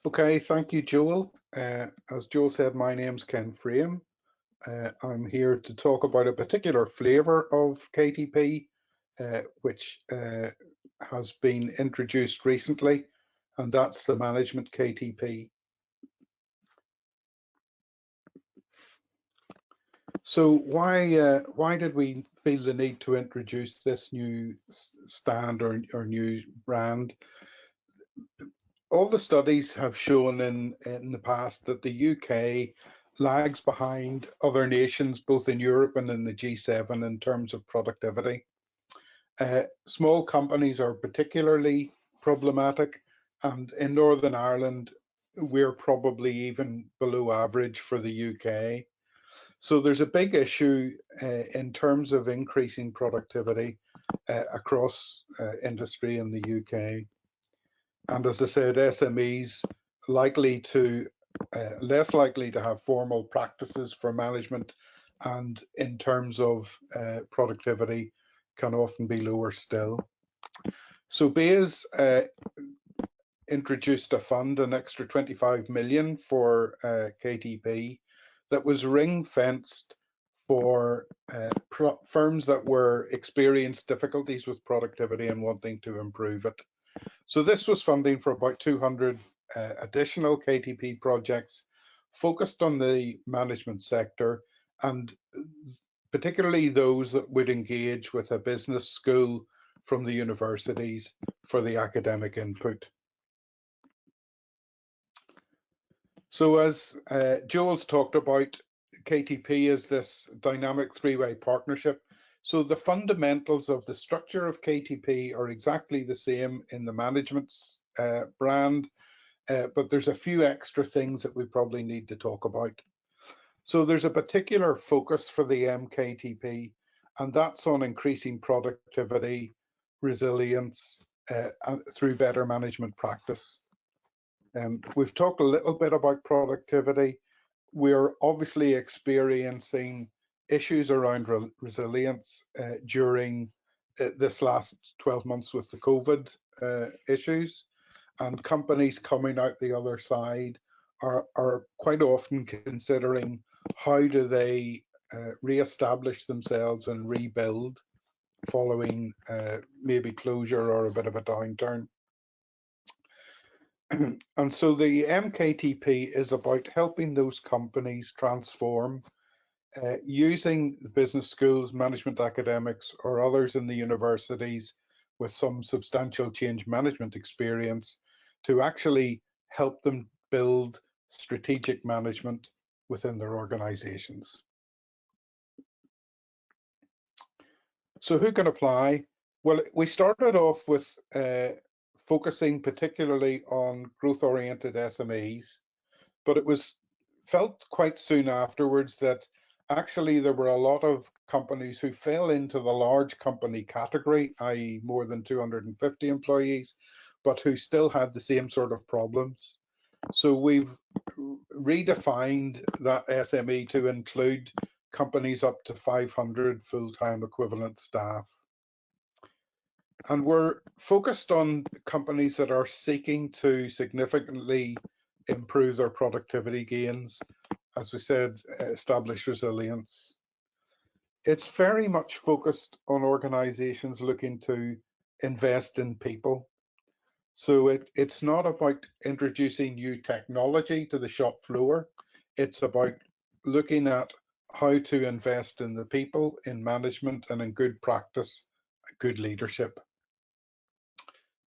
Okay, thank you, Joel. As Joel said, my name's Ken Frame. I'm here to talk about a particular flavour of KTP, which has been introduced recently, and that's the Management KTP. So why did we feel the need to introduce this new stand or new brand? All the studies have shown in the past that the UK lags behind other nations, both in Europe and in the G7, in terms of productivity. Small companies are particularly problematic, and in Northern Ireland, we're probably even below average for the UK. So there's a big issue in terms of increasing productivity across industry in the UK. And as I said, SMEs likely to less likely to have formal practices for management, and in terms of productivity, can often be lower still. So BEIS introduced a fund, an extra 25 million for KTP, that was ring fenced for firms that were experienced difficulties with productivity and wanting to improve it. So this was funding for about 200 additional KTP projects focused on the management sector, and particularly those that would engage with a business school from the universities for the academic input. So as Joel's talked about, KTP is this dynamic three-way partnership. So the fundamentals of the structure of KTP are exactly the same in the management's brand, but there's a few extra things that we probably need to talk about. So there's a particular focus for the MKTP, and that's on increasing productivity, resilience through better management practice. We've talked a little bit about productivity. We're obviously experiencing issues around resilience during this last 12 months with the COVID issues, and companies coming out the other side are quite often considering how do they re-establish themselves and rebuild following maybe closure or a bit of a downturn. And so the MKTP is about helping those companies transform using the business schools, management academics, or others in the universities with some substantial change management experience to actually help them build strategic management within their organizations. So who can apply? Well, we started off with focusing particularly on growth-oriented SMEs, but it was felt quite soon afterwards that actually there were a lot of companies who fell into the large company category, i.e. more than 250 employees, but who still had the same sort of problems. So we've redefined that SME to include companies up to 500 full-time equivalent staff. And we're focused on companies that are seeking to significantly improve their productivity gains, as we said, establish resilience. It's very much focused on organizations looking to invest in people. So it's not about introducing new technology to the shop floor. It's about looking at how to invest in the people, in management, and in good practice, good leadership.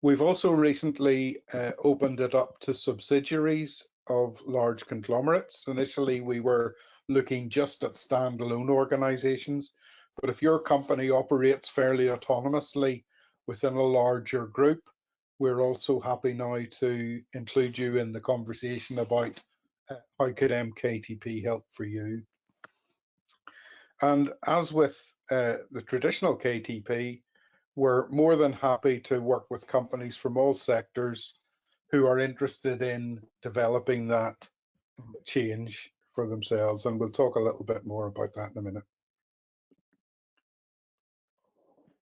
We've also recently opened it up to subsidiaries of large conglomerates. Initially, we were looking just at standalone organizations, but if your company operates fairly autonomously within a larger group, we're also happy now to include you in the conversation about how could MKTP help for you. And as with the traditional KTP, we're more than happy to work with companies from all sectors who are interested in developing that change for themselves. And we'll talk a little bit more about that in a minute.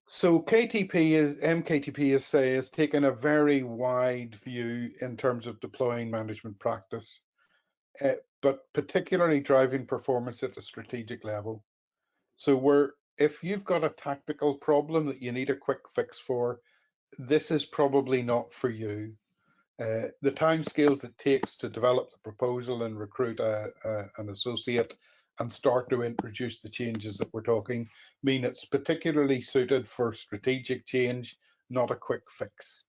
So MKTP has taken a very wide view in terms of deploying management practice, but particularly driving performance at the strategic level. So if you've got a tactical problem that you need a quick fix for, this is probably not for you. The timescales it takes to develop the proposal and recruit an associate and start to introduce the changes that we're talking mean it's particularly suited for strategic change, not a quick fix.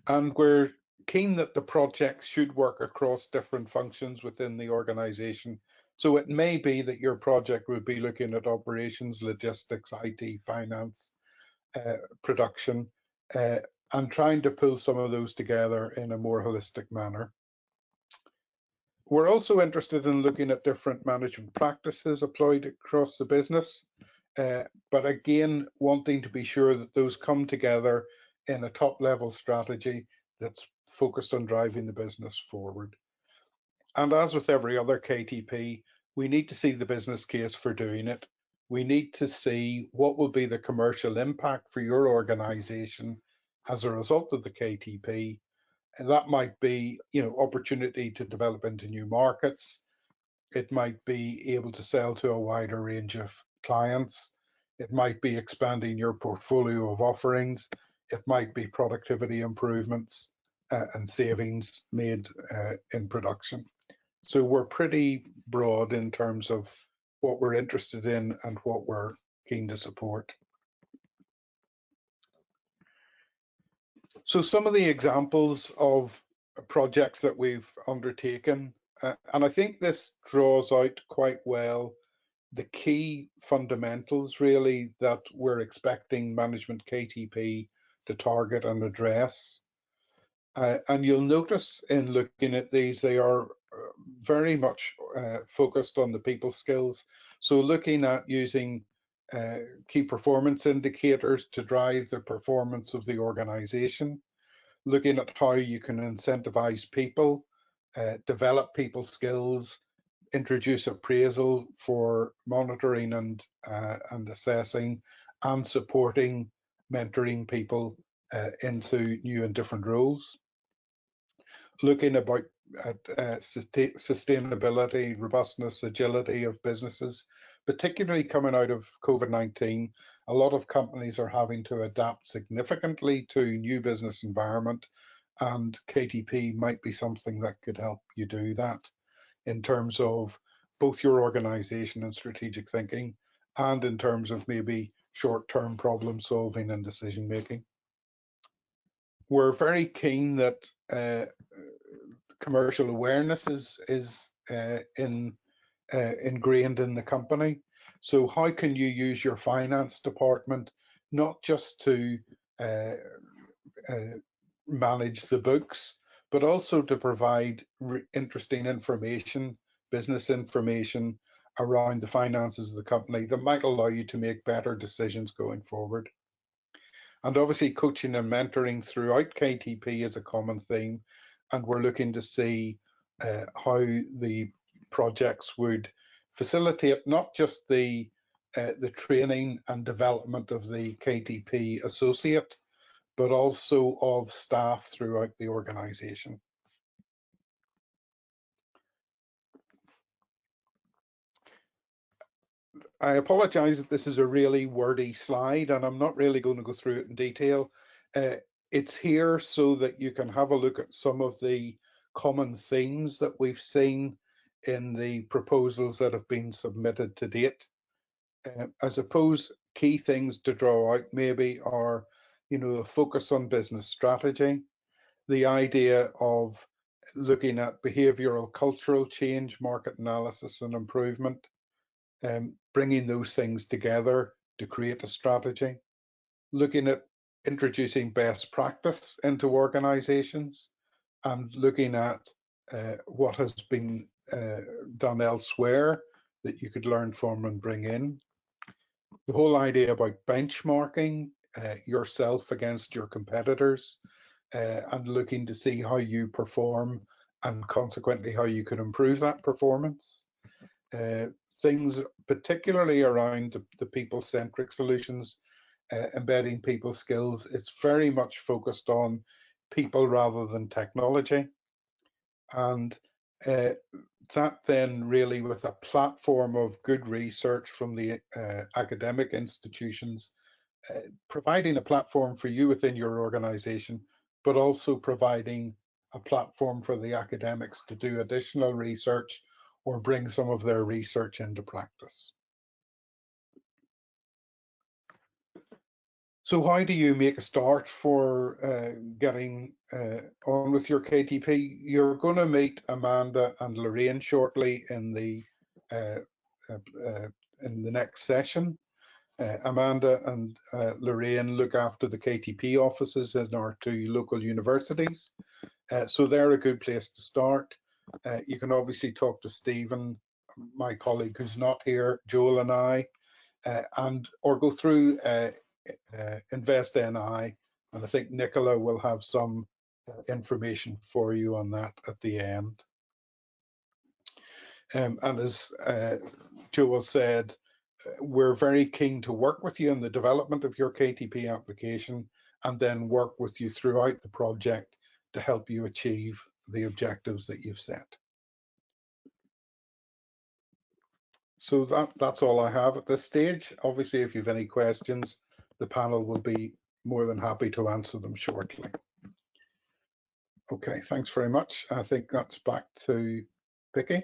And we're keen that the projects should work across different functions within the organization. So it may be that your project would be looking at operations, logistics, IT, finance, production, and trying to pull some of those together in a more holistic manner. We're also interested in looking at different management practices applied across the business, but again, wanting to be sure that those come together in a top level strategy that's focused on driving the business forward. And as with every other KTP, we need to see the business case for doing it. We need to see what will be the commercial impact for your organization as a result of the KTP. And that might be, opportunity to develop into new markets. It might be able to sell to a wider range of clients. It might be expanding your portfolio of offerings. It might be productivity improvements and savings made in production. So we're pretty broad in terms of what we're interested in and what we're keen to support. So some of the examples of projects that we've undertaken, and I think this draws out quite well the key fundamentals really that we're expecting management KTP to target and address. And you'll notice in looking at these, they are very much focused on the people skills. So looking at using key performance indicators to drive the performance of the organization, looking at how you can incentivize people, develop people skills, introduce appraisal for monitoring and assessing, and supporting mentoring people into new and different roles. Looking at sustainability, robustness, agility of businesses, particularly coming out of COVID-19, a lot of companies are having to adapt significantly to new business environment, and KTP might be something that could help you do that in terms of both your organization and strategic thinking, and in terms of maybe short-term problem solving and decision making. We're very keen that commercial awareness is ingrained in the company. So how can you use your finance department not just to manage the books, but also to provide interesting information, business information around the finances of the company that might allow you to make better decisions going forward. And obviously coaching and mentoring throughout KTP is a common theme, and we're looking to see how the projects would facilitate not just the training and development of the KTP associate, but also of staff throughout the organization. I apologize that this is a really wordy slide and I'm not really going to go through it in detail. It's here so that you can have a look at some of the common themes that we've seen in the proposals that have been submitted to date. I suppose key things to draw out maybe are, the focus on business strategy, the idea of looking at behavioral cultural change, market analysis and improvement, bringing those things together to create a strategy, looking at introducing best practice into organizations, and looking at what has been done elsewhere that you could learn from and bring in. The whole idea about benchmarking yourself against your competitors and looking to see how you perform and consequently how you can improve that performance. things particularly around the people-centric solutions, embedding people skills. It's very much focused on people rather than technology. And that then really, with a platform of good research from the academic institutions, providing a platform for you within your organization, but also providing a platform for the academics to do additional research or bring some of their research into practice. So how do you make a start for getting on with your KTP? You're going to meet Amanda and Lorraine shortly in the next session. Amanda and Lorraine look after the KTP offices in our 2 local universities. So they're a good place to start. You can obviously talk to Stephen, my colleague who's not here, Joel and I, or go through InvestNI, and I think Nicola will have some information for you on that at the end. And as Joel said, we're very keen to work with you in the development of your KTP application, and then work with you throughout the project to help you achieve the objectives that you've set. So that's all I have at this stage. Obviously, if you have any questions, the panel will be more than happy to answer them shortly. Okay, thanks very much. I think that's back to Vicky.